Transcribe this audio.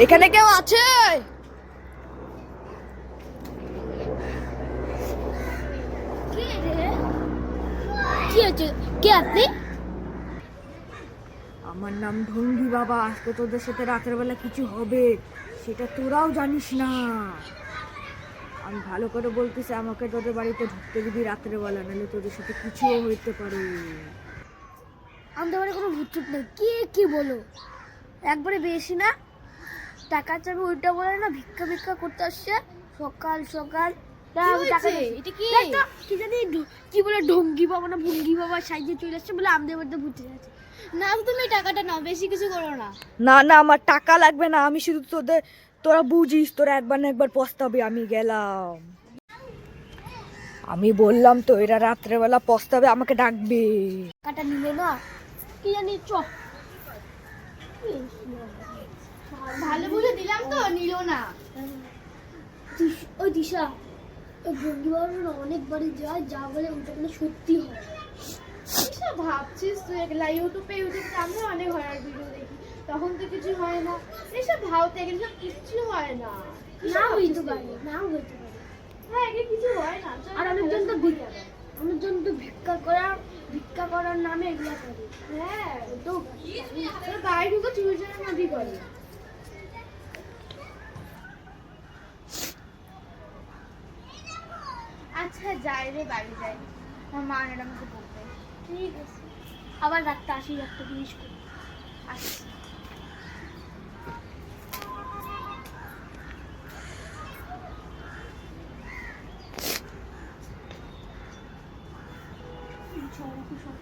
এখানে কেউ আছে? কে আপনি? আমার নাম ঢঙ্গি বাবা। আজকে তোদের সাথে রাতের বেলা কিছু হবে, সেটা তোরাও জানিস না। আমি ভালো করে বলতেছি, আমাকে তোদের বাড়িতে ঢুকতে দিবি রাতের বেলা, নাহলে তোদের সাথে কিছুও হইতে পারে। আমাদের বাড়ি কোনো ভূত টুত নেই। কি বলো? একবারে বেশি না, টাকা চাবে ওইটা বলে না, ভিক্ষা ভিক্ষা করতে আসছে সকাল সকাল। কি জানি কি বলে, ঢঙ্গি বাবা না ভুঙ্গি বাবা সাইজে চলে আসছে বলে আমাদের বাড়িতে ভূত আছে। না তুমি টাকাটা নাও, বেশি কিছু করো না। না না, আমার টাকা লাগবে না। আমি শুধু তোরা বুঝিস, তোরা একবার না একবার পস্তাবে। আমি গেলাম, আমি বললাম তো, এরা রাত্রেবেলা পস্তাবে, আমাকে ডাকবে। টাকাটা নিল না, কি জানি। ভালো বুঝে দিলাম তো, নিল না। ওই দিশা, ওই ভঙ্গি বাবা না অনেকবারই যায়, যা বলে ওটা কোনো সত্যি হয়। ভাবছিস তুই এগুলা? ইউটিউবে আমি অনেক হরার ভিডিও দেখি, তখন তো কিছু হয় না। এসব ভাবতে গেলে সব কিচ্ছু হয় না। না হইতে পারে, না হইতে পারে। হ্যাঁ, এগুলো কিছু হয় না। আর অনেকজন তো ভিক্ষা করার নামে এগুলা করে। হ্যাঁ, তো বাড়ি ঢুকে চুরিচারের মধ্যেই করে। আচ্ছা যাই রে, বাড়ি যাই। আমার মা ম্যাডামকে বলবে। ঠিক আছে, আবার রাতটা আসি, একটা জিনিস করি। আচ্ছা। সব